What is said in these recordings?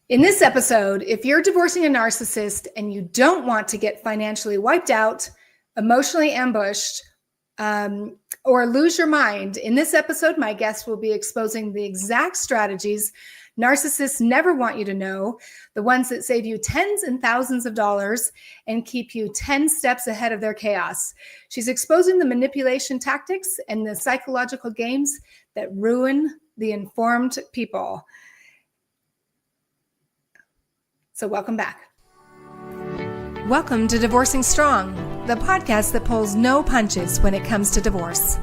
In this episode, if you're divorcing a narcissist and you don't want to get financially wiped out, emotionally ambushed, or lose your mind, in this episode, my guest will be exposing the exact strategies narcissists never want you to know, the ones that save you tens and thousands of dollars and keep you 10 steps ahead of their chaos. She's exposing the manipulation tactics and the psychological games that ruin the informed people. So welcome back. Welcome to Divorcing Strong, the podcast that pulls no punches when it comes to divorce.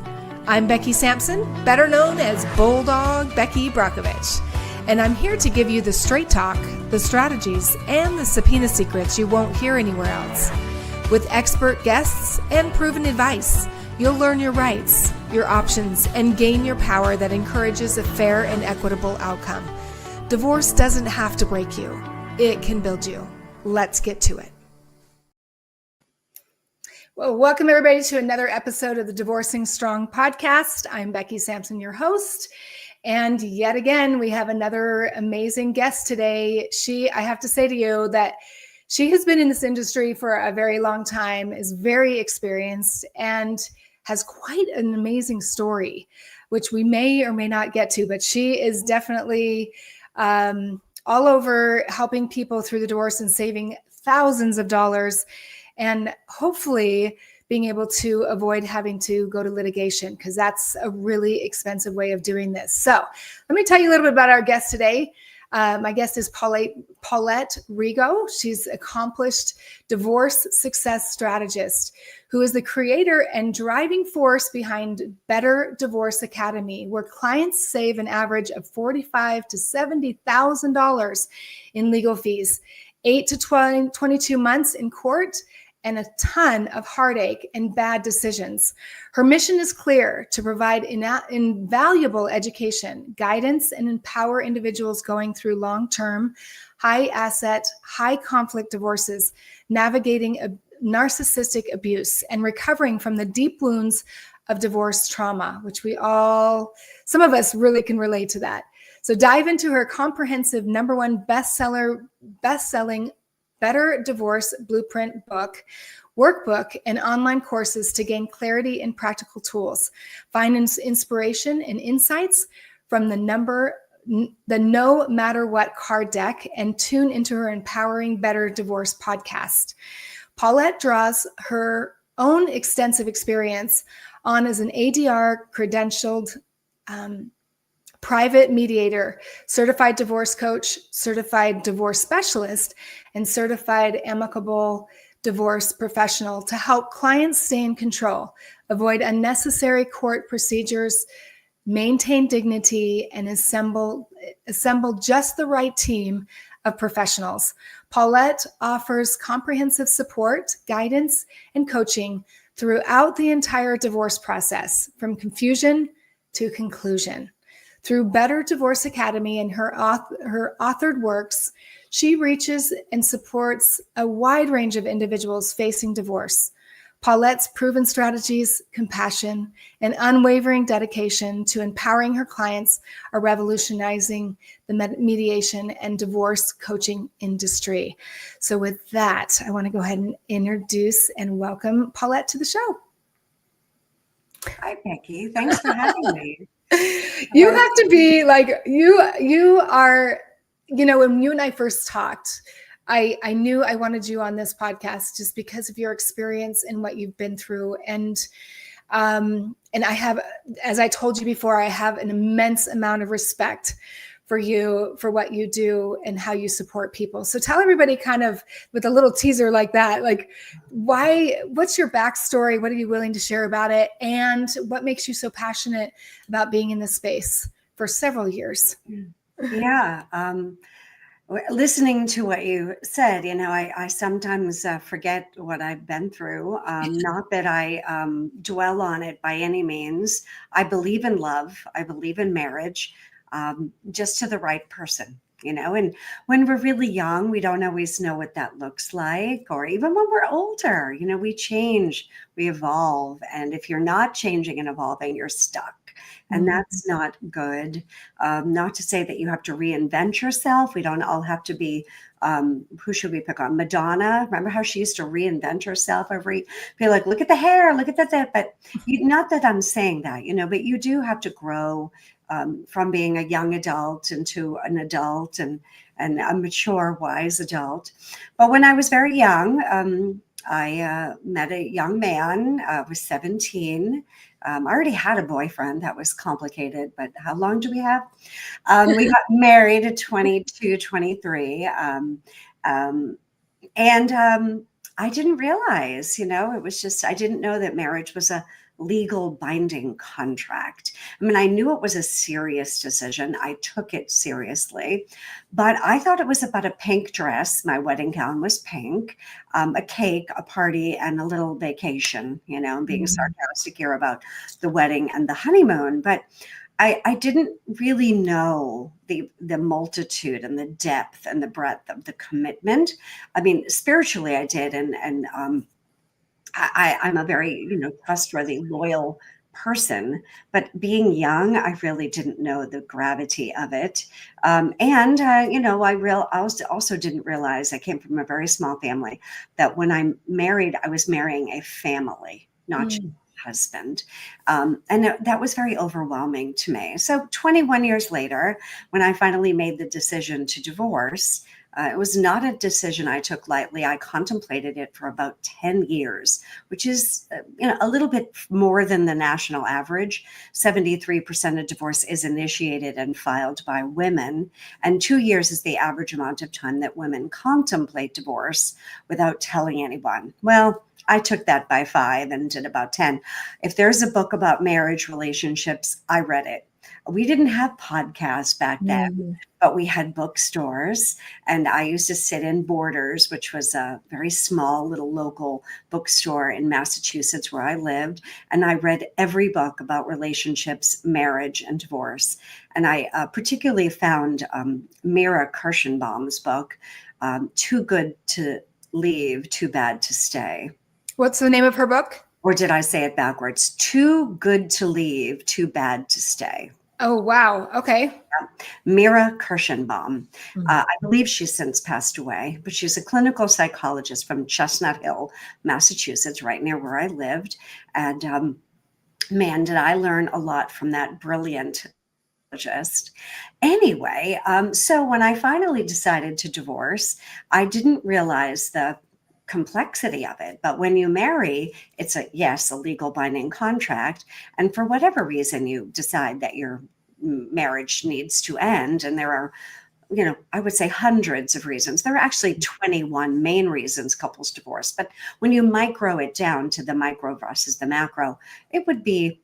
I'm Becky Sampson, better known as Bulldog Becky Brockovich, and I'm here to give you the straight talk, the strategies, and the subpoena secrets you won't hear anywhere else. With expert guests and proven advice, you'll learn your rights, your options, and gain your power that encourages a fair and equitable outcome. Divorce doesn't have to break you. It can build you. Let's get to it. Well, welcome everybody to another episode of the Divorcing Strong podcast. I'm Becky Sampson, your host. And yet again, we have another amazing guest today. I have to say to you that she has been in this industry for a very long time, is very experienced, and has quite an amazing story, which we may or may not get to, but she is definitely all over helping people through the divorce and saving thousands of dollars, and hopefully being able to avoid having to go to litigation, because that's a really expensive way of doing this. So let me tell you a little bit about our guest today. My guest is Paulette Rigo. She's an accomplished divorce success strategist who is the creator and driving force behind Better Divorce Academy, where clients save an average of $45,000 to $70,000 in legal fees, 8 to 22 months in court, and a ton of heartache and bad decisions. Her mission is clear: to provide invaluable education, guidance, and empower individuals going through long-term, high-asset, high-conflict divorces, navigating narcissistic abuse, and recovering from the deep wounds of divorce trauma, which some of us really can relate to that. So dive into her comprehensive #1 best-selling Better Divorce Blueprint book, workbook, and online courses to gain clarity and practical tools. Find inspiration and insights from the No Matter What card deck, and tune into her empowering Better Divorce podcast. Paulette draws her own extensive experience on as an ADR credentialed private mediator, certified divorce coach, certified divorce specialist, and certified amicable divorce professional to help clients stay in control, avoid unnecessary court procedures, maintain dignity, and assemble just the right team of professionals. Paulette offers comprehensive support, guidance, and coaching throughout the entire divorce process, from confusion to conclusion. Through Better Divorce Academy and her authored works, she reaches and supports a wide range of individuals facing divorce. Paulette's proven strategies, compassion, and unwavering dedication to empowering her clients are revolutionizing the mediation and divorce coaching industry. So with that, I want to go ahead and introduce and welcome Paulette to the show. Hi, Becky. Thanks for having me. You have to be like, you are, when you and I first talked, I knew I wanted you on this podcast just because of your experience and what you've been through. And I have, as I told you before, I have an immense amount of respect for you, for what you do and how you support people. So tell everybody, kind of with a little teaser like that, like what's your backstory? What are you willing to share about it? And what makes you so passionate about being in this space for several years? Yeah. Listening to what you said, I sometimes forget what I've been through. Not that I dwell on it by any means. I believe in love. I believe in marriage, just to the right person, and when we're really young, we don't always know what that looks like. Or even when we're older, we change, we evolve. And if you're not changing and evolving, you're stuck. And that's not good. Not to say that you have to reinvent yourself. We don't all have to be, who should we pick on? Madonna. Remember how she used to reinvent herself be like, look at the hair, look at that. But not that I'm saying that, but you do have to grow from being a young adult into an adult and a mature, wise adult. But when I was very young, I met a young man. I was 17. I already had a boyfriend. That was complicated, but how long do we have? We got married at 22, 23. I didn't realize, it was just, I didn't know that marriage was a legal binding contract. I mean, I knew it was a serious decision. I took it seriously, but I thought it was about a pink dress. My wedding gown was pink, a cake, a party, and a little vacation, being sarcastic here about the wedding and the honeymoon. But I didn't really know the multitude and the depth and the breadth of the commitment. I mean, spiritually I did. And I'm a very, trustworthy, loyal person, but being young, I really didn't know the gravity of it. I also didn't realize, I came from a very small family, that when I married, I was marrying a family, not just a husband. That was very overwhelming to me. So 21 years later, when I finally made the decision to divorce, it was not a decision I took lightly. I contemplated it for about 10 years, which is a little bit more than the national average. 73% of divorce is initiated and filed by women, and 2 years is the average amount of time that women contemplate divorce without telling anyone. Well, I took that by 5 and did about 10. If there's a book about marriage relationships, I read it. We didn't have podcasts back then, but we had bookstores, and I used to sit in Borders, which was a very small little local bookstore in Massachusetts where I lived. And I read every book about relationships, marriage, and divorce. And I particularly found Mira Kirschenbaum's book, Too Good to Leave, Too Bad to Stay. What's the name of her book? Or did I say it backwards? Too Good to Leave, Too Bad to Stay. Oh, wow. Okay. Mira Kirschenbaum. I believe she's since passed away, but she's a clinical psychologist from Chestnut Hill, Massachusetts, right near where I lived. And man, did I learn a lot from that brilliant psychologist. Anyway, so when I finally decided to divorce, I didn't realize the complexity of it. But when you marry, it's a legal binding contract. And for whatever reason you decide that your marriage needs to end, and there are, I would say hundreds of reasons. There are actually 21 main reasons couples divorce. But when you micro it down to the micro versus the macro, it would be,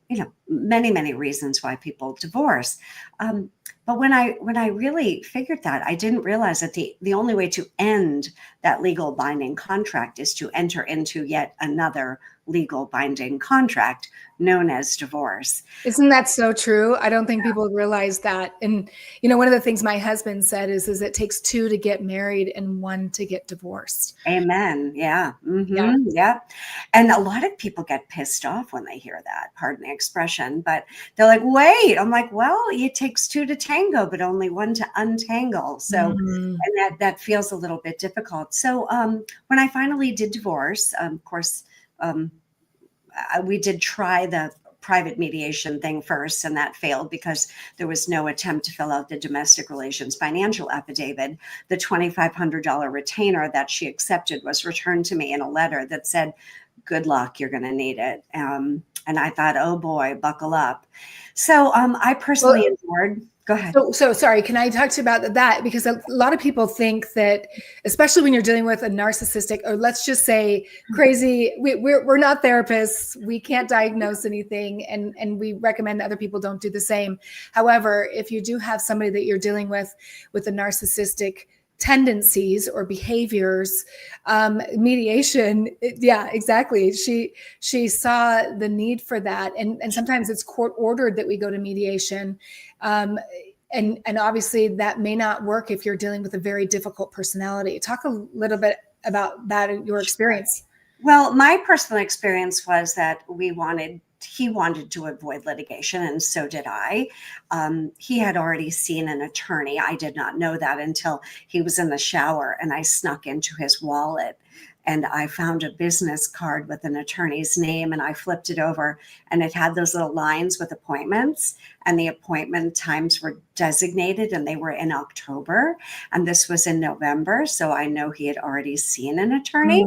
many, many reasons why people divorce. But when I really figured that, I didn't realize that the only way to end that legal binding contract is to enter into yet another legal binding contract known as divorce. Isn't that so true? I don't think people realize that. And, one of the things my husband said is it takes 2 to get married and 1 to get divorced. Amen. Yeah. Yeah. And a lot of people get pissed off when they hear that, pardon the expression, but they're like, wait, I'm like, well, it takes 2 to tango, but only 1 to untangle. So, and that feels a little bit difficult. So when I finally did divorce, of course, we did try the private mediation thing first, and that failed because there was no attempt to fill out the domestic relations financial affidavit. The $2,500 retainer that she accepted was returned to me in a letter that said, good luck, you're going to need it. And I thought, oh boy, buckle up. So I personally endured. Go ahead. So sorry, can I talk to you about that? Because a lot of people think that, especially when you're dealing with a narcissistic, or let's just say crazy, we're not therapists, we can't diagnose anything, and we recommend other people don't do the same. However, if you do have somebody that you're dealing with a narcissistic tendencies or behaviors, mediation, exactly. She saw the need for that, and sometimes it's court ordered that we go to mediation, and obviously that may not work if you're dealing with a very difficult personality. Talk a little bit about that in your experience. Well, my personal experience was that we wanted he wanted to avoid litigation, and so did I. He had already seen an attorney. I did not know that until he was in the shower, and I snuck into his wallet. And I found a business card with an attorney's name, and I flipped it over, and it had those little lines with appointments, and the appointment times were designated, and they were in October, and this was in November. So I know he had already seen an attorney,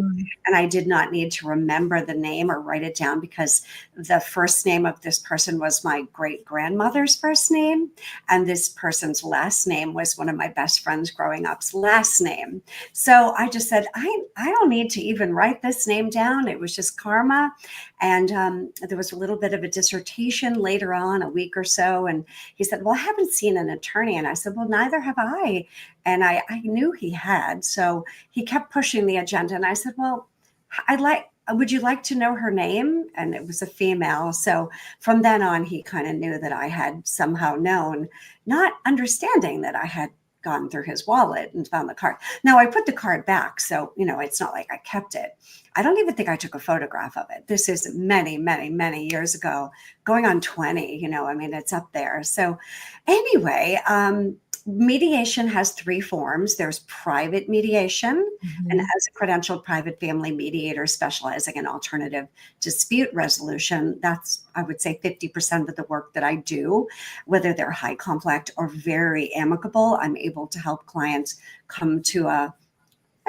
and I did not need to remember the name or write it down, because the first name of this person was my great grandmother's first name, and this person's last name was one of my best friends growing up's last name. So I just said, I don't need to even write this name down. It was just karma. And there was a little bit of a dissertation later on, a week or so. And he said, well, I haven't seen an attorney. And I said, well, neither have I. And I knew he had. So he kept pushing the agenda. And I said, well, would you like to know her name? And it was a female. So from then on, he kind of knew that I had somehow known, not understanding that I had gone through his wallet and found the card. Now I put the card back. So, it's not like I kept it. I don't even think I took a photograph of it. This is many, many, many years ago, going on 20, it's up there. So anyway, mediation has three forms. There's private mediation, and as a credentialed private family mediator specializing in alternative dispute resolution, that's, I would say, 50% of the work that I do. Whether they're high conflict or very amicable, I'm able to help clients come to a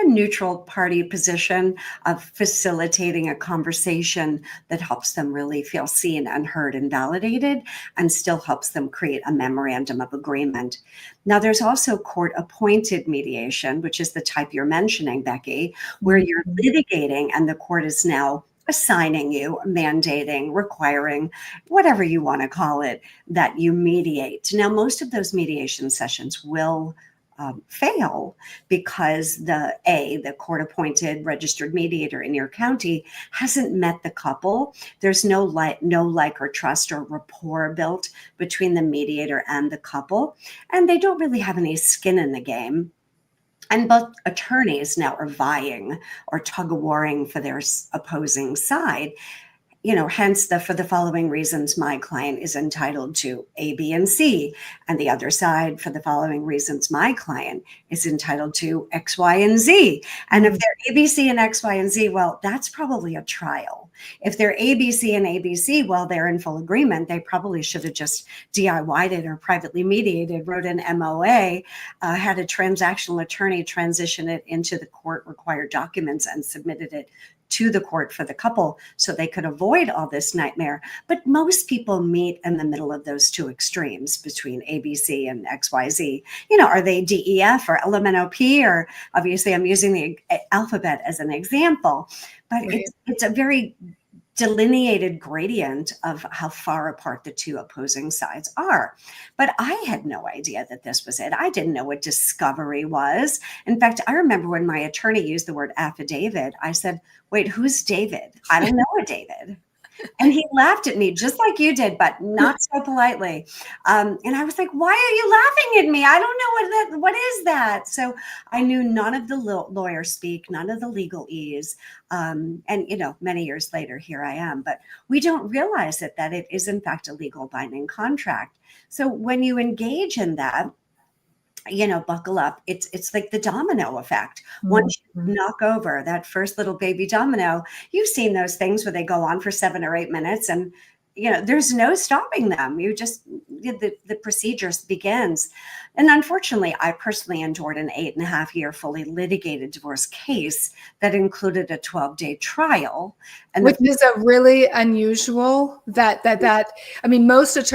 neutral party position of facilitating a conversation that helps them really feel seen and heard and validated, and still helps them create a memorandum of agreement. Now, there's also court-appointed mediation, which is the type you're mentioning, Becky, where you're litigating and the court is now assigning you, mandating, requiring, whatever you want to call it, that you mediate. Now, most of those mediation sessions will fail because the court-appointed registered mediator in your county hasn't met the couple. There's no like or trust or rapport built between the mediator and the couple, and they don't really have any skin in the game. And both attorneys now are vying or tug-of-warring for their opposing side. Hence for the following reasons, my client is entitled to A, B, and C. And the other side, for the following reasons, my client is entitled to X, Y, and Z. And if they're A, B, C, and X, Y, and Z, well, that's probably a trial. If they're A, B, C, and A, B, C, well, they're in full agreement. They probably should have just DIY'd it or privately mediated, wrote an MOA, had a transactional attorney transition it into the court-required documents and submitted it to the court for the couple so they could avoid all this nightmare. But most people meet in the middle of those two extremes between ABC and XYZ. Are they DEF or LMNOP? Or obviously I'm using the alphabet as an example, but Right. it's a very delineated gradient of how far apart the two opposing sides are. But I had no idea that this was it. I didn't know what discovery was. In fact, I remember when my attorney used the word affidavit, I said, wait, who's David? I don't know a David. And he laughed at me just like you did, but not so politely. And I was like, why are you laughing at me? I don't know what is that? So I knew none of the lawyer speak, none of the legalese. And, many years later, here I am. But we don't realize that it is, in fact, a legal binding contract. So when you engage in that, buckle up. It's like the domino effect. Once you knock over that first little baby domino, you've seen those things where they go on for 7 or 8 minutes and, there's no stopping them. The procedure begins. And unfortunately, I personally endured an 8.5-year fully litigated divorce case that included a 12-day trial. And Which is a really unusual most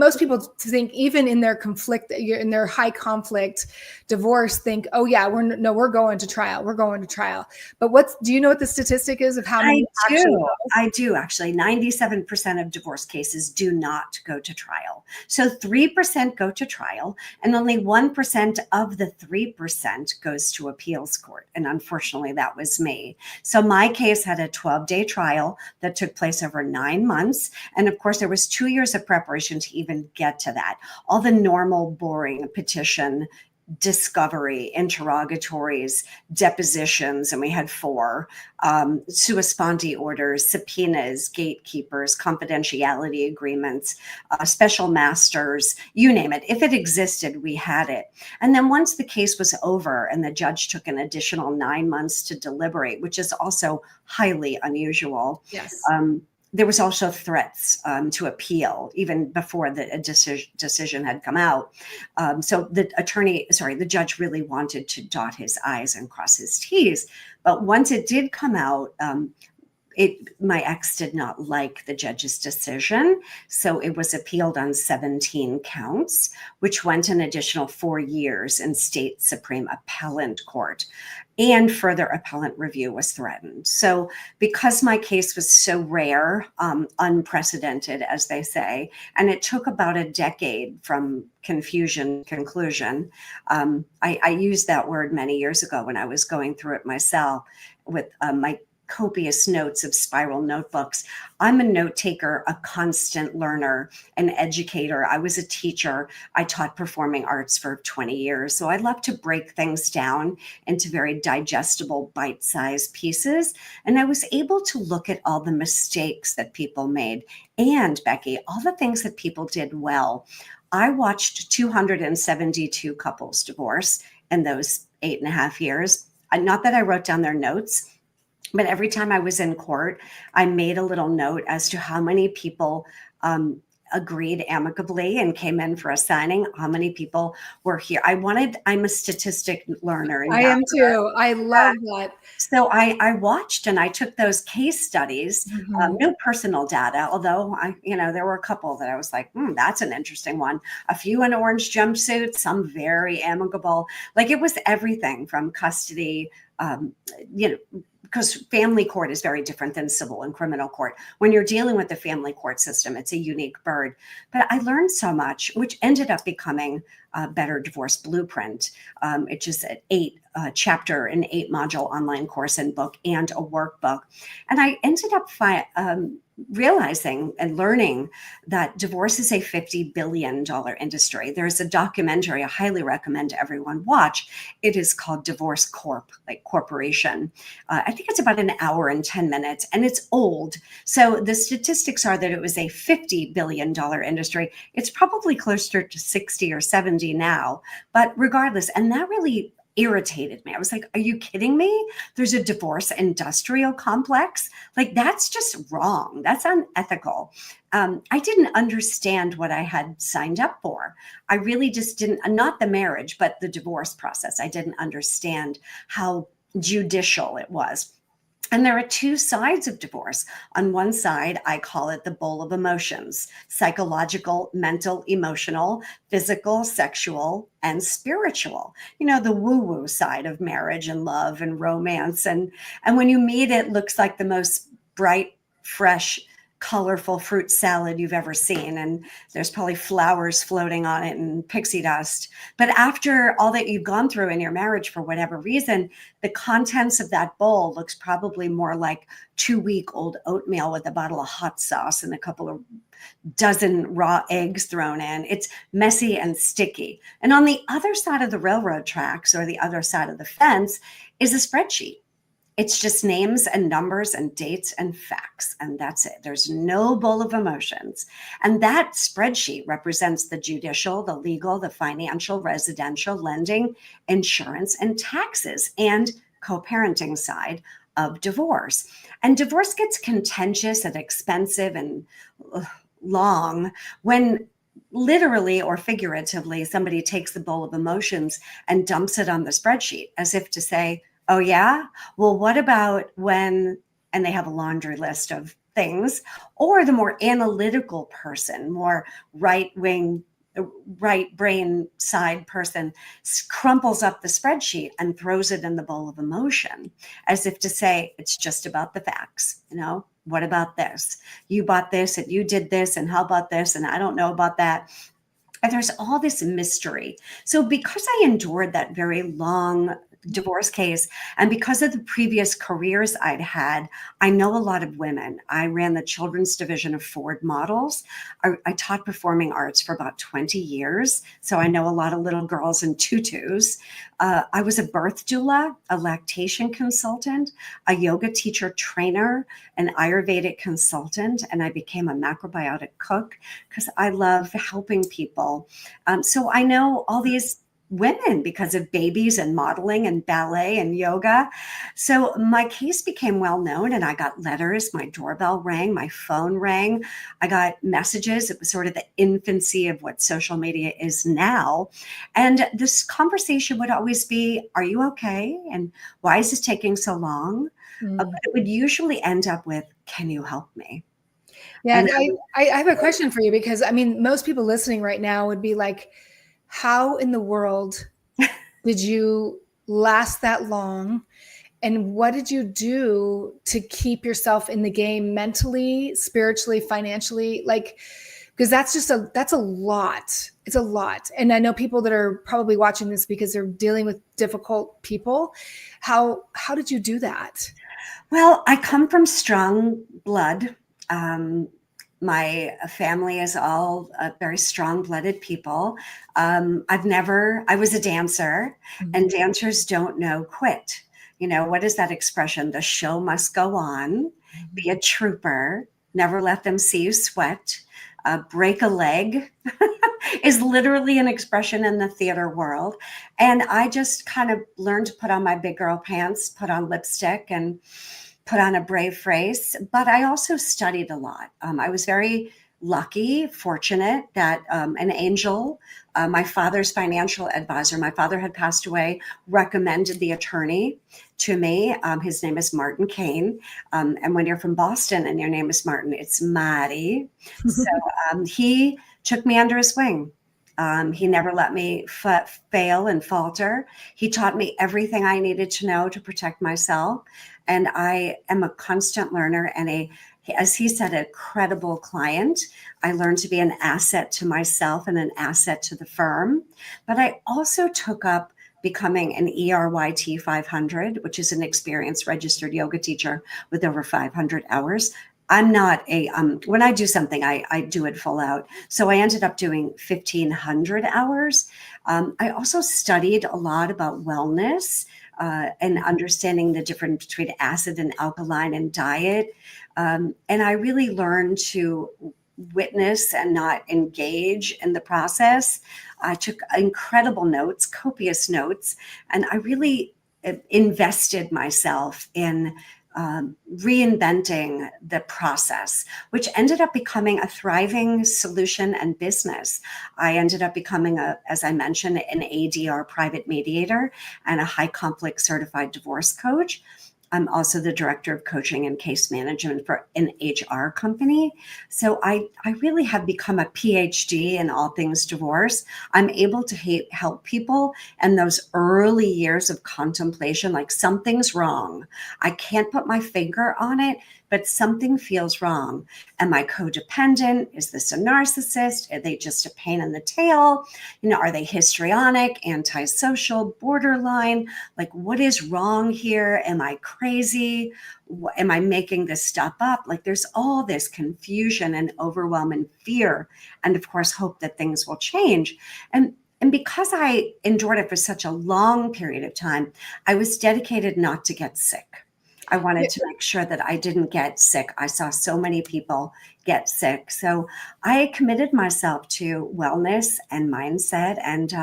most people think, even in their conflict, in their high conflict divorce, think, oh yeah, we're going to trial. We're going to trial. But do you know what the statistic is of how many I do actually. 97% of divorce cases do not go to trial. So 3% go to trial, and only 1% of the 3% goes to appeals court. And unfortunately, that was me. So my case had a 12-day trial that took place over 9 months. And of course, there was 2 years of preparation to even get to that. All the normal, boring petition discovery, interrogatories, depositions, and we had 4, sua sponte orders, subpoenas, gatekeepers, confidentiality agreements, special masters, you name it. If it existed, we had it. And then once the case was over and the judge took an additional 9 months to deliberate, which is also highly unusual. Yes. There was also threats to appeal even before the decision had come out. So the judge really wanted to dot his I's and cross his T's. But once it did come out, my ex did not like the judge's decision. So it was appealed on 17 counts, which went an additional 4 years in state Supreme Appellate Court. And further appellate review was threatened. So because my case was so rare, unprecedented, as they say, and it took about a decade from confusion to conclusion, I used that word many years ago when I was going through it myself with my copious notes of spiral notebooks. I'm a note taker, a constant learner, an educator. I was a teacher. I taught performing arts for 20 years. So I love to break things down into very digestible, bite-sized pieces. And I was able to look at all the mistakes that people made. And Becky, all the things that people did well. I watched 272 couples divorce in those 8.5 years. Not that I wrote down their notes, but every time I was in court, I made a little note as to how many people agreed amicably and came in for a signing, how many people were here. I'm a statistic learner. I am too. I love that. So I watched and I took those case studies, no personal data, although there were a couple that I was like, that's an interesting one. A few in orange jumpsuits, some very amicable. Like it was everything from custody, because family court is very different than civil and criminal court. When you're dealing with the family court system, it's a unique bird. But I learned so much, which ended up becoming a Better Divorce Blueprint. It's just an 8-chapter and 8-module online course and book and a workbook. And I ended up realizing and learning that divorce is a $50 billion industry. There's a documentary I highly recommend everyone watch. It is called Divorce Corp, like corporation. I think it's about an hour and 10 minutes, and it's old. So the statistics are that it was a $50 billion industry. It's probably closer to 60 or 70 now, but regardless, and that really irritated me. I was like, are you kidding me? There's a divorce industrial complex. Like, that's just wrong. That's unethical. I didn't understand what I had signed up for. I really just didn't, not the marriage, but the divorce process. I didn't understand how judicial it was. And there are 2 sides of divorce. On one side, I call it the bowl of emotions: psychological, mental, emotional, physical, sexual, and spiritual. The woo-woo side of marriage and love and romance. And when you meet, it looks like the most bright, fresh, colorful fruit salad you've ever seen. And there's probably flowers floating on it and pixie dust. But after all that you've gone through in your marriage, for whatever reason, the contents of that bowl looks probably more like 2-week-old oatmeal with a bottle of hot sauce and a couple of dozen raw eggs thrown in. It's messy and sticky. And on the other side of the railroad tracks, or the other side of the fence, is a spreadsheet. It's just names and numbers and dates and facts, and that's it. There's no bowl of emotions. And that spreadsheet represents the judicial, the legal, the financial, residential, lending, insurance, and taxes, and co-parenting side of divorce. And divorce gets contentious and expensive and long when literally or figuratively somebody takes the bowl of emotions and dumps it on the spreadsheet, as if to say, oh, yeah? Well, what about when, and they have a laundry list of things, or the more analytical person, more right-wing, right brain side person crumples up the spreadsheet and throws it in the bowl of emotion, as if to say, it's just about the facts. What about this? You bought this and you did this, and how about this? And I don't know about that. And there's all this mystery. So because I endured that very long divorce case, and because of the previous careers I'd had, I know a lot of women. I ran the children's division of Ford Models. I taught performing arts for about 20 years. So I know a lot of little girls in tutus. I was a birth doula, a lactation consultant, a yoga teacher trainer, an Ayurvedic consultant, and I became a macrobiotic cook because I love helping people. So I know all these women because of babies and modeling and ballet and yoga. So my case became well known, and I got letters, my doorbell rang, my phone rang, I got messages. It was sort of the infancy of what social media is now. And this conversation would always be, are you okay? And why is this taking so long? But it would usually end up with, can you help me? Yeah, And and I have a question for you, because I mean, most people listening right now would be like, how in the world did you last that long? And what did you do to keep yourself in the game mentally, spiritually, financially? Like, because that's a lot. It's a lot. And I know people that are probably watching this because they're dealing with difficult people. How did you do that? well, I come from strong blood. My family is all very strong-blooded people. I was a dancer, and dancers don't know quit. You know, what is that expression? The show must go on. Be a trooper. Never let them see you sweat. Break a leg is literally an expression in the theater world. And I just kind of learned to put on my big girl pants, put on lipstick, and put on a brave face. But I also studied a lot. I was very lucky, fortunate that an angel, my father's financial advisor, my father had passed away, recommended the attorney to me. His name is Martin Kane. And when you're from Boston and your name is Martin, it's Marty. So he took me under his wing. He never let me fail and falter. He taught me everything I needed to know to protect myself. And I am a constant learner and as he said, a credible client. I learned to be an asset to myself and an asset to the firm. But I also took up becoming an ERYT 500, which is an experienced registered yoga teacher with over 500 hours. I'm not when I do something, I do it full out. So I ended up doing 1,500 hours. I also studied a lot about wellness and understanding the difference between acid and alkaline and diet. And I really learned to witness and not engage in the process. I took incredible notes, copious notes, and I really invested myself in reinventing the process, which ended up becoming a thriving solution and business. I ended up becoming, as I mentioned, an ADR private mediator and a high conflict certified divorce coach. I'm also the director of coaching and case management for an HR company. So I really have become a PhD in all things divorce. I'm able to help people in those early years of contemplation, like something's wrong. I can't put my finger on it, but something feels wrong. Am I codependent? Is this a narcissist? Are they just a pain in the tail? You know, are they histrionic, antisocial, borderline? Like, what is wrong here? Am I crazy? Am I making this stuff up? Like, there's all this confusion and overwhelm and fear, and of course, hope that things will change. And because I endured it for such a long period of time, I was dedicated not to get sick. I wanted to make sure that I didn't get sick. I saw so many people get sick. So I committed myself to wellness and mindset. And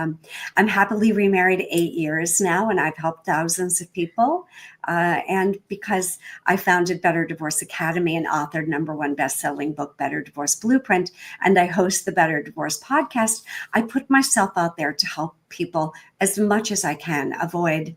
I'm happily remarried 8 years now, and I've helped thousands of people. And because I founded Better Divorce Academy and authored #1 best-selling book, Better Divorce Blueprint, and I host the Better Divorce podcast, I put myself out there to help people as much as I can avoid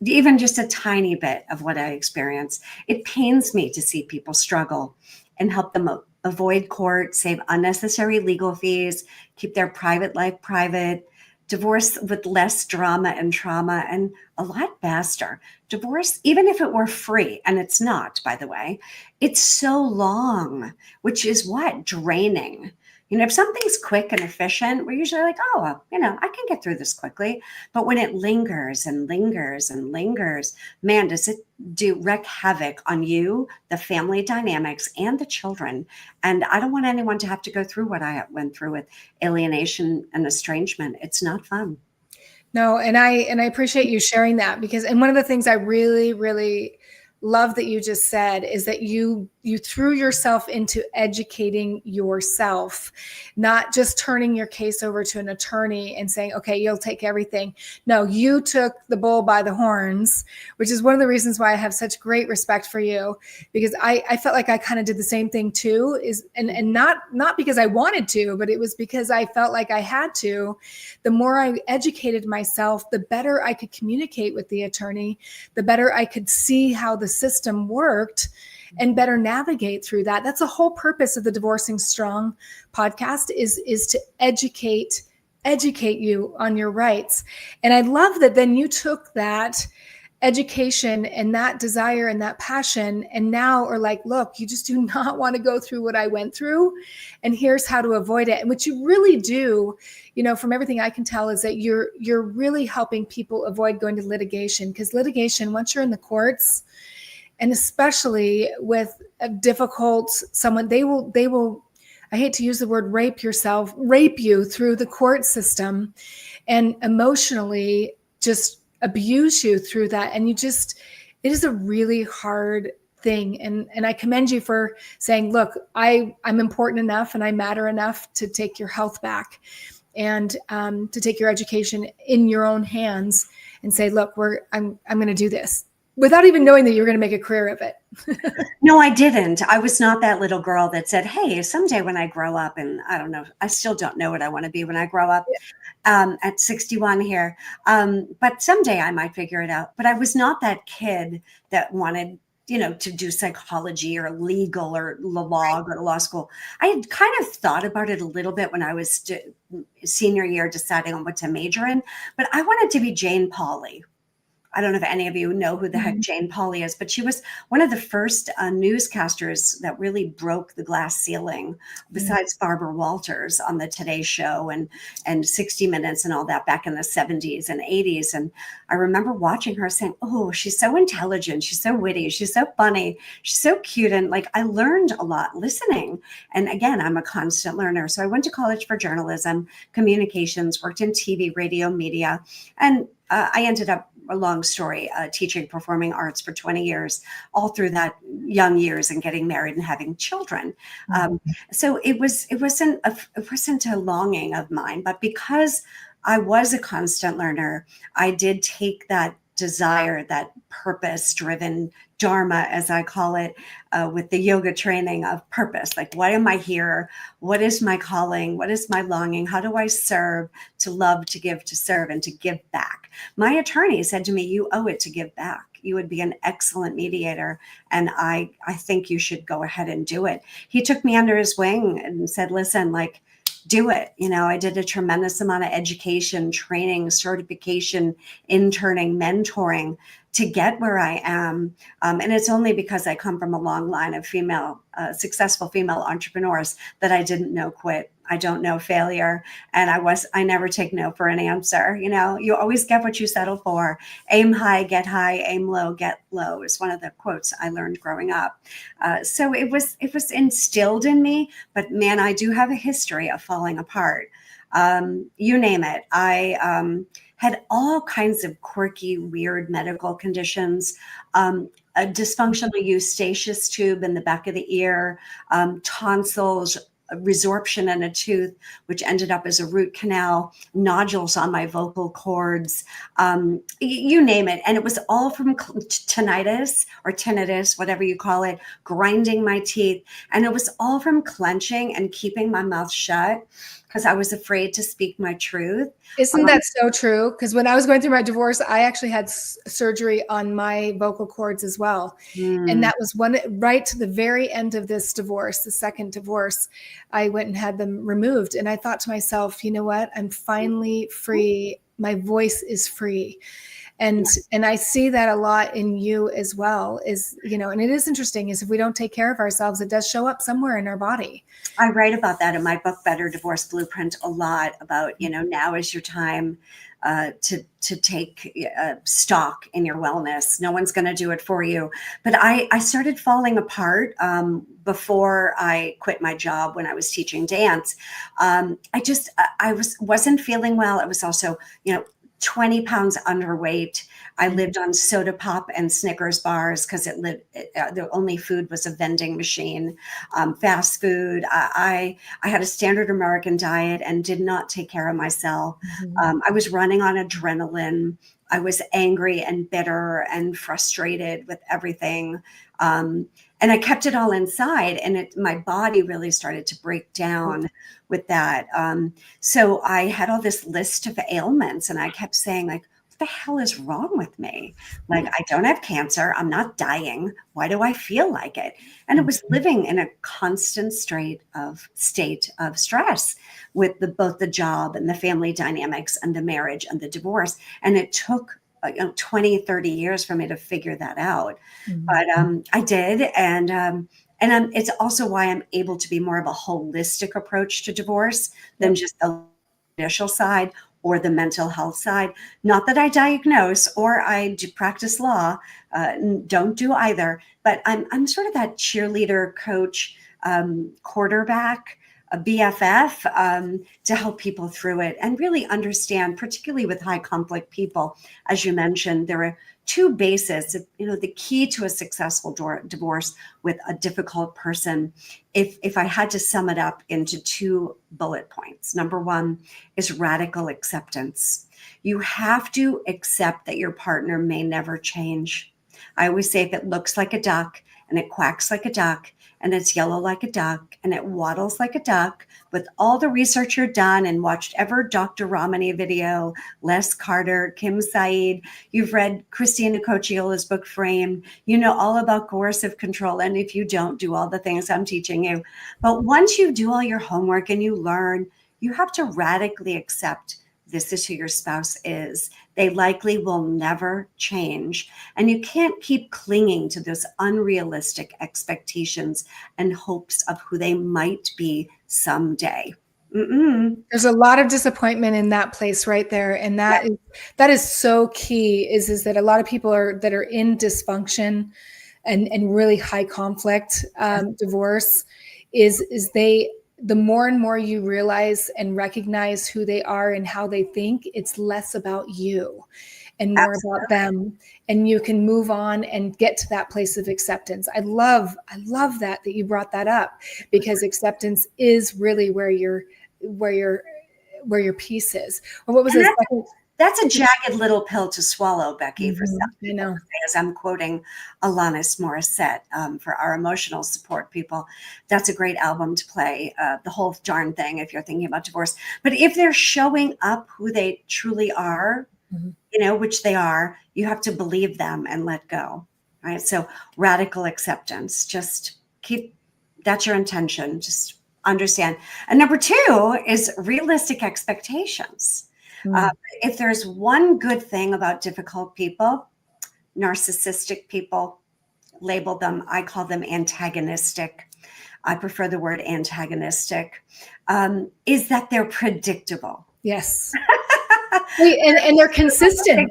even just a tiny bit of what I experience. It pains me to see people struggle and help them avoid court, save unnecessary legal fees, keep their private life private, divorce with less drama and trauma, and a lot faster. Divorce, even if it were free, and it's not, by the way, it's so long, which is what? Draining. If something's quick and efficient, we're usually like, oh, well, I can get through this quickly. But when it lingers and lingers and lingers, man, does it wreak havoc on you, the family dynamics, and the children. And I don't want anyone to have to go through what I went through with alienation and estrangement. It's not fun. No, and I appreciate you sharing that, because, and one of the things I really, really love that you just said is that you threw yourself into educating yourself, not just turning your case over to an attorney and saying, okay, you'll take everything. No, you took the bull by the horns, which is one of the reasons why I have such great respect for you, because I felt like I kind of did the same thing too, and not because I wanted to, but it was because I felt like I had to. The more I educated myself, the better I could communicate with the attorney, the better I could see how the system worked and better navigate through that. That's the whole purpose of the Divorcing Strong podcast, is to educate you on your rights. And I love that then you took that education and that desire and that passion, and now are like, look, you just do not want to go through what I went through, and here's how to avoid it. And what you really do, from everything I can tell, is that you're really helping people avoid going to litigation, because litigation, once you're in the courts, and especially with a difficult someone, they will, I hate to use the word rape you through the court system, and emotionally just abuse you through that. And it is a really hard thing. And I commend you for saying, look, I'm important enough and I matter enough to take your health back, and to take your education in your own hands and say, look, I'm going to do this, without even knowing that you're going to make a career of it. No, I didn't. I was not that little girl that said, hey, someday when I grow up, and I don't know, I still don't know what I want to be when I grow up, at 61 here. But someday I might figure it out. But I was not that kid that wanted, to do psychology or legal or law, go to law school. I had kind of thought about it a little bit when I was senior year, deciding on what to major in, but I wanted to be Jane Pauley. I don't know if any of you know who the heck Jane Pauley is, but she was one of the first newscasters that really broke the glass ceiling, besides Barbara Walters on the Today Show and 60 Minutes and all that back in the 70s and 80s. And I remember watching her saying, oh, she's so intelligent. She's so witty. She's so funny. She's so cute. And like, I learned a lot listening. And again, I'm a constant learner. So I went to college for journalism, communications, worked in TV, radio, media, and I ended up, a long story, teaching performing arts for 20 years, all through that young years, and getting married and having children. So it wasn't a longing of mine, but because I was a constant learner, I did take that desire, that purpose-driven dharma, as I call it, with the yoga training of purpose. Like, why am I here? What is my calling? What is my longing? How do I serve, to love, to give, to serve, and to give back? My attorney said to me, you owe it to give back. You would be an excellent mediator, and I think you should go ahead and do it. He took me under his wing and said, listen, like, do it. I did a tremendous amount of education, training, certification, interning, mentoring to get where I am. And it's only because I come from a long line of successful female entrepreneurs that I didn't know quit. I don't know failure. And I never take no for an answer. You always get what you settle for. Aim high, aim low, get low is one of the quotes I learned growing up. So it was instilled in me, but man, I do have a history of falling apart. You name it. I had all kinds of quirky, weird medical conditions, a dysfunctional eustachius tube in the back of the ear, tonsils, resorption in a tooth, which ended up as a root canal, nodules on my vocal cords, you name it. And it was all from tinnitus, whatever you call it, grinding my teeth. And it was all from clenching and keeping my mouth shut, because I was afraid to speak my truth. Isn't that so true? Because when I was going through my divorce, I actually had surgery on my vocal cords as well. And that was right to the very end of this divorce, the second divorce, I went and had them removed. And I thought to myself, you know what? I'm finally free. My voice is free. And I see that a lot in you as well, is, and it is interesting, is if we don't take care of ourselves, it does show up somewhere in our body. I write about that in my book, Better Divorce Blueprint, a lot about, now is your time to take stock in your wellness. No one's going to do it for you. But I started falling apart before I quit my job when I was teaching dance. I wasn't feeling well. It was also, 20 pounds underweight. I lived on soda pop and Snickers bars because the only food was a vending machine, fast food. I had a standard American diet and did not take care of myself. I was running on adrenaline. I was angry and bitter and frustrated with everything. And I kept it all inside, and my body really started to break down with that. So I had all this list of ailments, and I kept saying, like, what the hell is wrong with me? Like, I don't have cancer. I'm not dying. Why do I feel like it? And it was living in a constant state of stress with both the job and the family dynamics and the marriage and the divorce. And it took 20, 30 years for me to figure that out. But I did. And it's also why I'm able to be more of a holistic approach to divorce than just the judicial side or the mental health side. Not that I diagnose or I do practice law, don't do either, but I'm sort of that cheerleader, coach, quarterback, a BFF, to help people through it and really understand, particularly with high conflict people. As you mentioned, there are two bases, the key to a successful divorce with a difficult person. If I had to sum it up into 2 bullet points, number 1 is radical acceptance. You have to accept that your partner may never change. I always say, if it looks like a duck and it quacks like a duck and it's yellow like a duck and it waddles like a duck, with all the research you've done and watched ever Dr. Ramani video, Les Carter, Kim Said, you've read Christina Cocciola's book Frame, you know all about coercive control. And if you don't, do all the things I'm teaching you. But once you do all your homework and you learn, you have to radically accept this is who your spouse is. They likely will never change. And you can't keep clinging to those unrealistic expectations and hopes of who they might be someday. There's a lot of disappointment in that place right there. And that is so key, is that a lot of people that are in dysfunction and really high conflict divorce is the more and more you realize and recognize who they are and how they think, it's less about you and more about them. And you can move on and get to that place of acceptance. I love that you brought that up, because acceptance is really where your peace is. Or what was the second? That's a jagged little pill to swallow, Becky, for some people. I know. As I'm quoting Alanis Morissette, for our emotional support people. That's a great album to play, the whole darn thing, if you're thinking about divorce. But if they're showing up who they truly are, which they are, you have to believe them and let go. Right? So radical acceptance, just that's your intention. Just understand. And number 2 is realistic expectations. If there's one good thing about difficult people, narcissistic people, label them, I call them antagonistic. I prefer the word antagonistic, is that they're predictable. Yes. and they're consistent.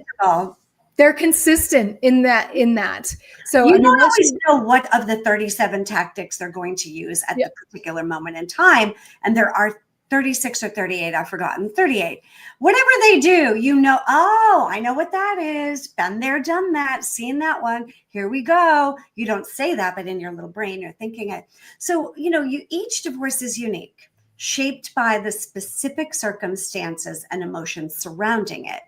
They're consistent in that. So you don't always know what of the 37 tactics they're going to use at the particular moment in time. And there are 36 or 38, I've forgotten, 38. Whatever they do, I know what that is. Been there, done that, seen that one. Here we go. You don't say that, but in your little brain, you're thinking it. So, each divorce is unique, shaped by the specific circumstances and emotions surrounding it.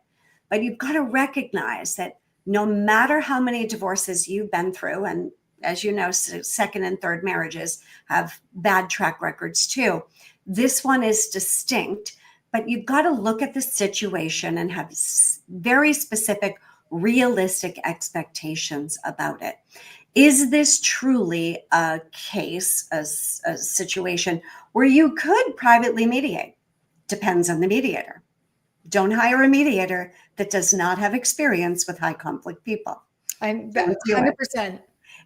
But you've got to recognize that no matter how many divorces you've been through, and as you know, second and third marriages have bad track records too. This one is distinct, but you've got to look at the situation and have very specific, realistic expectations about it. Is this truly a case, a situation where you could privately mediate? Depends on the mediator. Don't hire a mediator that does not have experience with high conflict people. I'm Don't do it. 100%.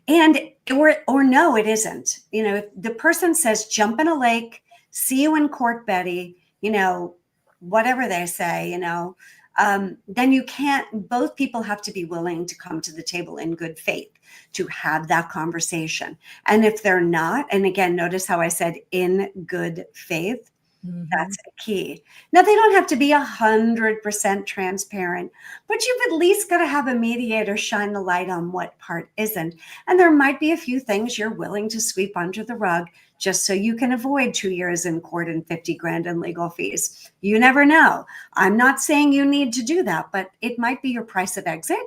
And or no, it isn't. If the person says, jump in a lake, see you in court, Betty, whatever they say, then you can't, both people have to be willing to come to the table in good faith to have that conversation. And if they're not, and again, notice how I said in good faith, that's a key. Now, they don't have to be 100% transparent, but you've at least got to have a mediator shine the light on what part isn't. And there might be a few things you're willing to sweep under the rug just so you can avoid 2 years in court and 50 grand in legal fees. You never know. I'm not saying you need to do that, but it might be your price of exit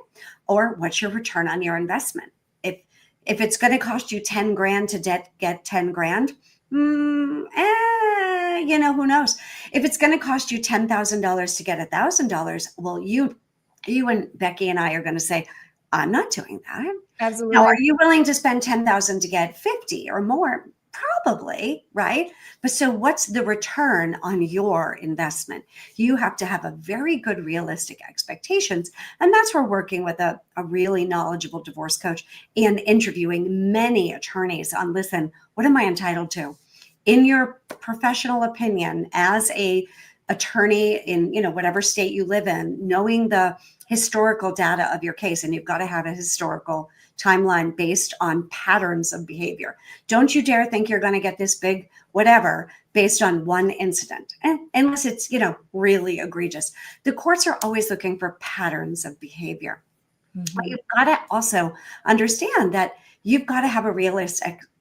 or what's your return on your investment. If it's going to cost you 10 grand to get 10 grand, who knows? If it's going to cost you $10,000 to get $1,000, well, you and Becky and I are going to say, I'm not doing that. Absolutely. Now, are you willing to spend 10,000 to get 50 or more? Probably, right? But so what's the return on your investment? You have to have a very good realistic expectations. And that's where working with a really knowledgeable divorce coach and interviewing many attorneys on, listen, what am I entitled to? In your professional opinion, as a attorney in whatever state you live in, knowing the historical data of your case, and you've got to have a historical timeline based on patterns of behavior. Don't you dare think you're going to get this big whatever based on one incident, and unless it's really egregious. The courts are always looking for patterns of behavior. But you've got to also understand that you've got to have a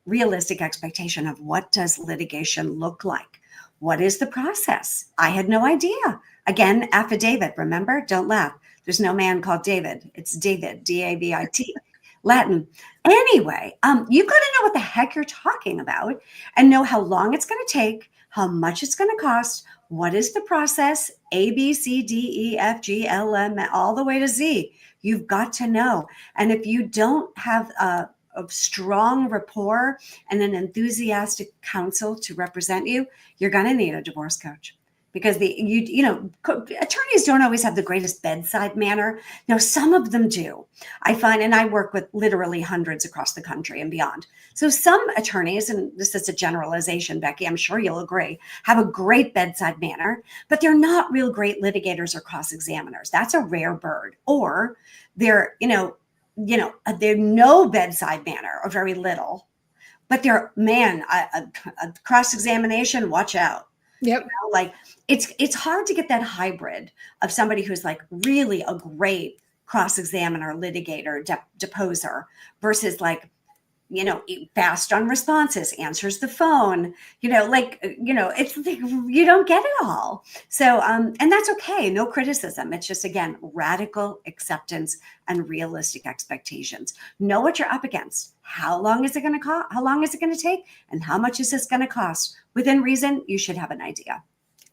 realistic expectation of what does litigation look like. What is the process? I had no idea. Again, affidavit, remember? Don't laugh. There's no man called David. It's David, D-A-V-I-T, Latin. Anyway, you've got to know what the heck you're talking about and know how long it's going to take, how much it's going to cost, what is the process, A, B, C, D, E, F, G, L, M, all the way to Z. You've got to know. And if you don't have a strong rapport and an enthusiastic counsel to represent you, you're going to need a divorce coach, because attorneys don't always have the greatest bedside manner. Now, some of them do. I find, and I work with literally hundreds across the country and beyond. So some attorneys, and this is a generalization, Becky, I'm sure you'll agree, have a great bedside manner, but they're not real great litigators or cross-examiners. That's a rare bird. Or they're no bedside manner or very little, but they're, a cross-examination, watch out. Yep. It's hard to get that hybrid of somebody who's like really a great cross-examiner, litigator, deposer versus fast on responses, answers the phone, it's like, you don't get it all. So, and that's okay. No criticism. It's just, again, radical acceptance and realistic expectations. Know what you're up against. How long is it going to cost? How long is it going to take? And how much is this going to cost? Within reason, you should have an idea.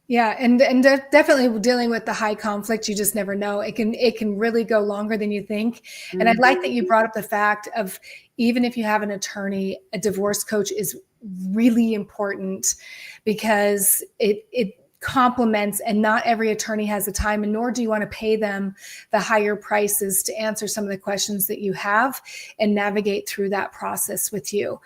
Yeah, and definitely dealing with the high conflict, you just never know. It can really go longer than you think. And I like that you brought up the fact of, even if you have an attorney, a divorce coach is really important, because it complements, and not every attorney has the time, and nor do you want to pay them the higher prices to answer some of the questions that you have and navigate through that process with you.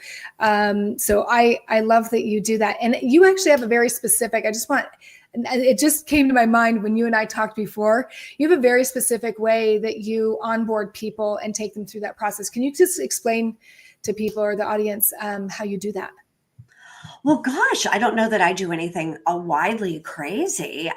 So I love that you do that. And you actually have a very specific, it just came to my mind when you and I talked before, you have a very specific way that you onboard people and take them through that process. Can you just explain to people or the audience how you do that? Well, gosh, I don't know that I do anything widely crazy.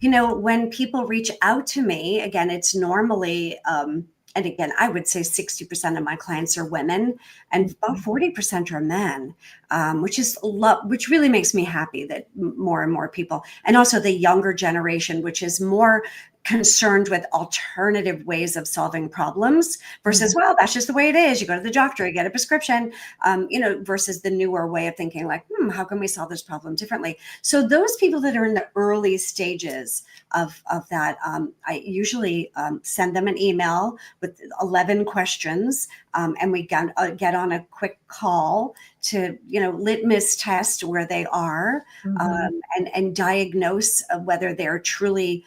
When people reach out to me, again, it's normally, and again, I would say 60% of my clients are women and about 40% are men, which really makes me happy that more and more people, and also the younger generation, which is more concerned with alternative ways of solving problems versus, well, that's just the way it is. You go to the doctor, you get a prescription, versus the newer way of thinking like, how can we solve this problem differently? So those people that are in the early stages of that, I usually send them an email with 11 questions, and we get on a quick call to, litmus test where they are, and diagnose whether they're truly,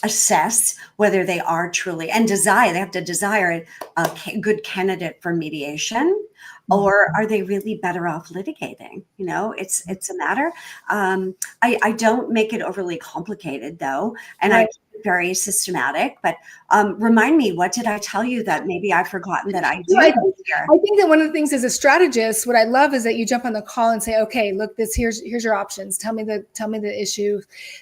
assess whether they are truly, and they have to desire a good candidate for mediation, or are they really better off litigating? It's a matter. I don't make it overly complicated though, and I keep it very systematic, but remind me, what did I tell you that maybe I've forgotten that I do? I think that one of the things as a strategist, what I love is that you jump on the call and say, okay, look, here's your options. Tell me the issue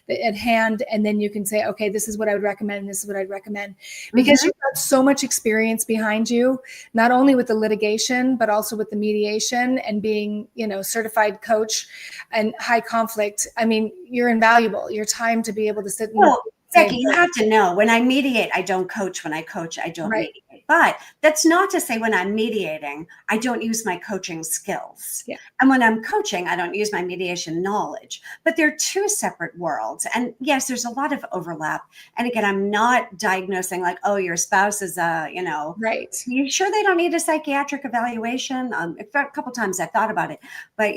at hand. And then you can say, okay, this is what I would recommend. This is what I'd recommend, because you've got so much experience behind you, not only with the litigation, but also with the mediation and being, certified coach and high conflict. I mean, you're invaluable. Your time to be able to sit and Becky, you have to know, when I mediate, I don't coach. When I coach, I don't mediate. But that's not to say when I'm mediating, I don't use my coaching skills. Yeah. And when I'm coaching, I don't use my mediation knowledge. But they're two separate worlds. And yes, there's a lot of overlap. And again, I'm not diagnosing like, oh, your spouse is right. You sure they don't need a psychiatric evaluation? A couple times I thought about it, but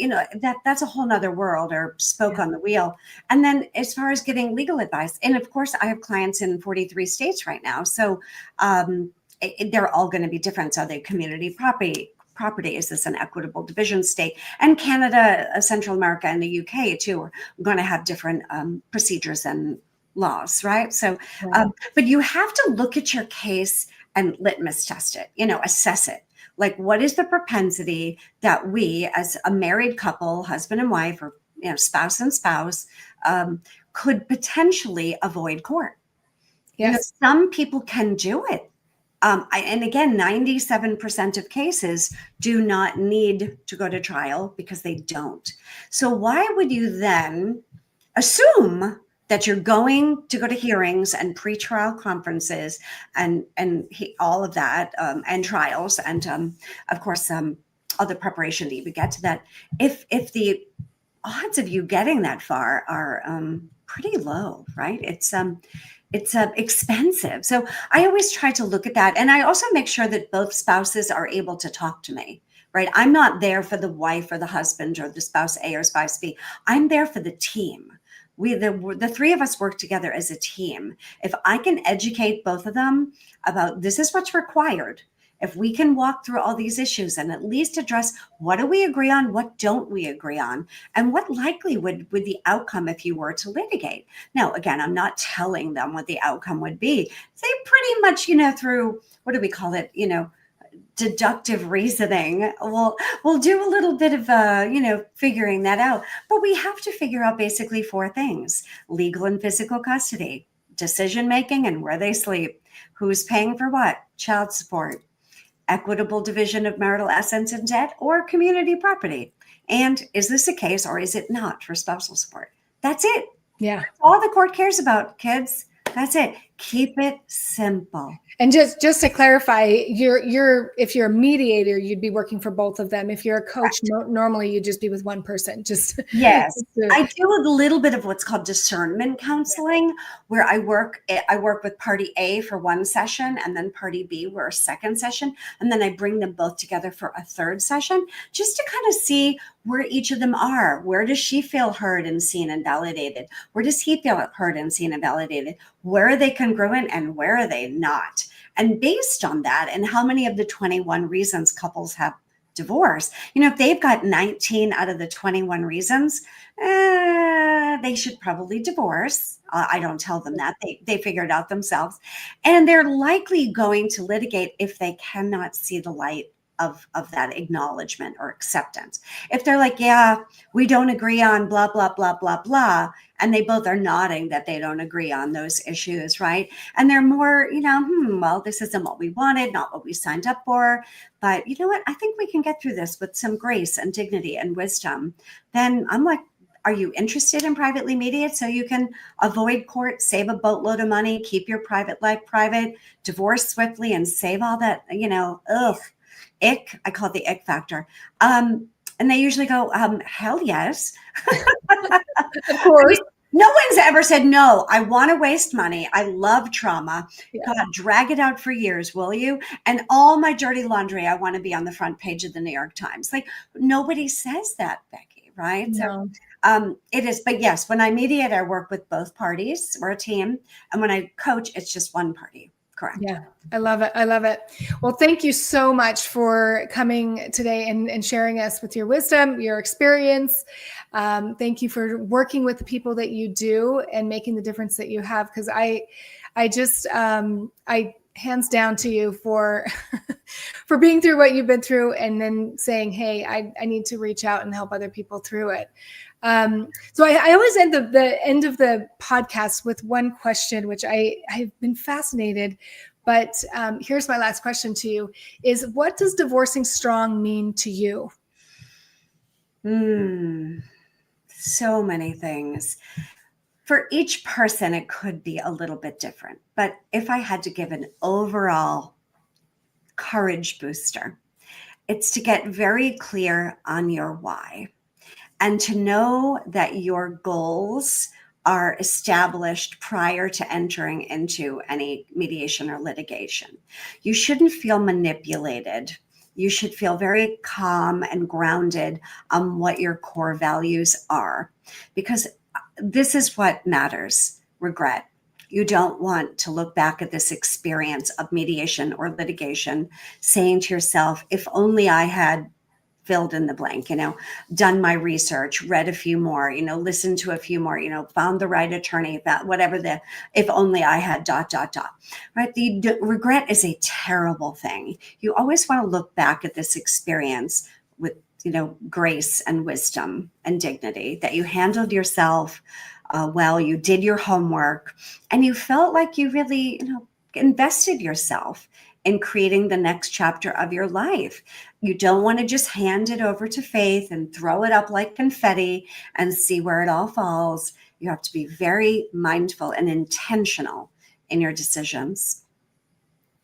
that's a whole nother world, or spoke on the wheel. And then as far as getting legal advice, and of course I have clients in 43 states right now. So they're all going to be different. So they community property, is this an equitable division state? And Canada, Central America, and the UK too are going to have different procedures and laws, right? So, but you have to look at your case and litmus test it, assess it. Like, what is the propensity that we, as a married couple, husband and wife, or spouse and spouse, could potentially avoid court? Yes. Some people can do it. And again, 97% of cases do not need to go to trial because they don't. So why would you then assume that you're going to go to hearings and pretrial conferences and all of that, and trials, and of course all the preparation that you would get to that, if the odds of you getting that far are pretty low, right? It's expensive. So I always try to look at that. And I also make sure that both spouses are able to talk to me, right? I'm not there for the wife or the husband or the spouse A or spouse B. I'm there for the team. The three of us work together as a team. If I can educate both of them about this is what's required, if we can walk through all these issues and at least address what do we agree on, what don't we agree on, and what likely would the outcome if you were to litigate. Now, again, I'm not telling them what the outcome would be. They pretty much, through, what do we call it, deductive reasoning, we'll do a little bit of, figuring that out. But we have to figure out basically four things: legal and physical custody, decision-making and where they sleep, who's paying for what, child support, equitable division of marital assets and debt, or community property. And is this a case or is it not for spousal support? That's it. Yeah. That's all the court cares about, kids. That's it. Keep it simple. And just to clarify, if you're a mediator, you'd be working for both of them. If you're a coach, normally you'd just be with one person. Yes, I do a little bit of what's called discernment counseling, where I work with party A for one session, and then party B for a second session, and then I bring them both together for a third session, just to kind of see where each of them are. Where does she feel heard and seen and validated? Where does he feel heard and seen and validated? Where are they congruent and where are they not? And based on that, and how many of the 21 reasons couples have divorce, if they've got 19 out of the 21 reasons, they should probably divorce. I don't tell them that. They figure it out themselves. And they're likely going to litigate if they cannot see the light of that acknowledgement or acceptance. If they're like, yeah, we don't agree on blah, blah, blah, blah, blah, and they both are nodding that they don't agree on those issues, right? And they're more, well, this isn't what we wanted, not what we signed up for, but you know what? I think we can get through this with some grace and dignity and wisdom. Then I'm like, Are you interested in privately mediate so you can avoid court, save a boatload of money, keep your private life private, divorce swiftly, and save all that, ick? I call it the ick factor. And they usually go, hell yes. Of course. No one's ever said, no, I want to waste money. I love trauma. Yeah. God, drag it out for years, will you? And all my dirty laundry, I want to be on the front page of the New York Times. Like, nobody says that, Becky, right? No. So it is. But yes, when I mediate, I work with both parties. We're a team. And when I coach, it's just one party. Correct. Yeah, I love it. I love it. Well, thank you so much for coming today and sharing us with your wisdom, your experience. Thank you for working with the people that you do and making the difference that you have. Because I hands down to you for for being through what you've been through and then saying, hey, I need to reach out and help other people through it. So I always end the end of the podcast with one question, which I've been fascinated, but here's my last question to you is, what does divorcing strong mean to you? So many things. For each person, it could be a little bit different. But if I had to give an overall courage booster, it's to get very clear on your why and to know that your goals are established prior to entering into any mediation or litigation. You shouldn't feel manipulated. You should feel very calm and grounded on what your core values are, because this is what matters: regret. You don't want to look back at this experience of mediation or litigation saying to yourself, if only I had filled in the blank, done my research, read a few more, listened to a few more, found the right attorney, if only I had ... right? The regret is a terrible thing. You always want to look back at this experience with, grace and wisdom and dignity, that you handled yourself well, you did your homework, and you felt like you really, invested yourself in creating the next chapter of your life. You don't want to just hand it over to faith and throw it up like confetti and see where it all falls. You have to be very mindful and intentional in your decisions.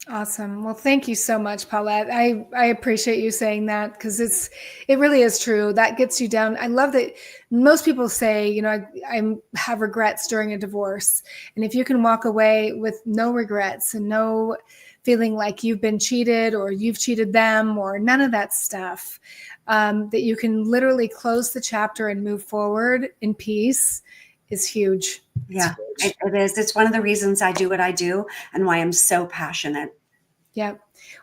Awesome. Well, thank you so much, Paulette. I appreciate you saying that, because it really is true. That gets you down. I love that most people say, I have regrets during a divorce. And if you can walk away with no regrets and no feeling like you've been cheated or you've cheated them or none of that stuff, that you can literally close the chapter and move forward in peace is huge. Yeah, it is. It's one of the reasons I do what I do and why I'm so passionate. Yeah.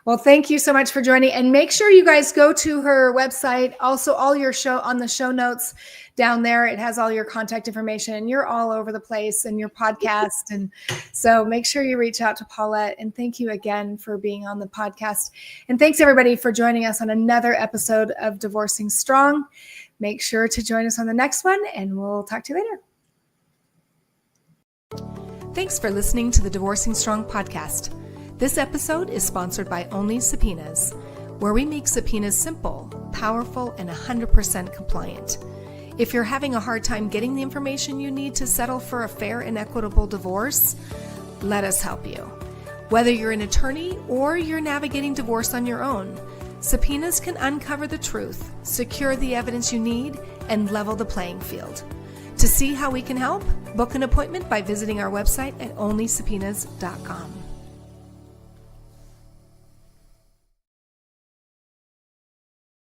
Well, thank you so much for joining. And make sure you guys go to her website. Also, all your on the show notes down there, it has all your contact information. You're all over the place in your podcast. And so make sure you reach out to Paulette. And thank you again for being on the podcast. And thanks everybody for joining us on another episode of Divorcing Strong. Make sure to join us on the next one, and we'll talk to you later. Thanks for listening to the Divorcing Strong podcast. This episode is sponsored by Only Subpoenas, where we make subpoenas simple, powerful, and 100% compliant. If you're having a hard time getting the information you need to settle for a fair and equitable divorce, let us help you. Whether you're an attorney or you're navigating divorce on your own, subpoenas can uncover the truth, secure the evidence you need, and level the playing field. To see how we can help, book an appointment by visiting our website at onlysubpoenas.com.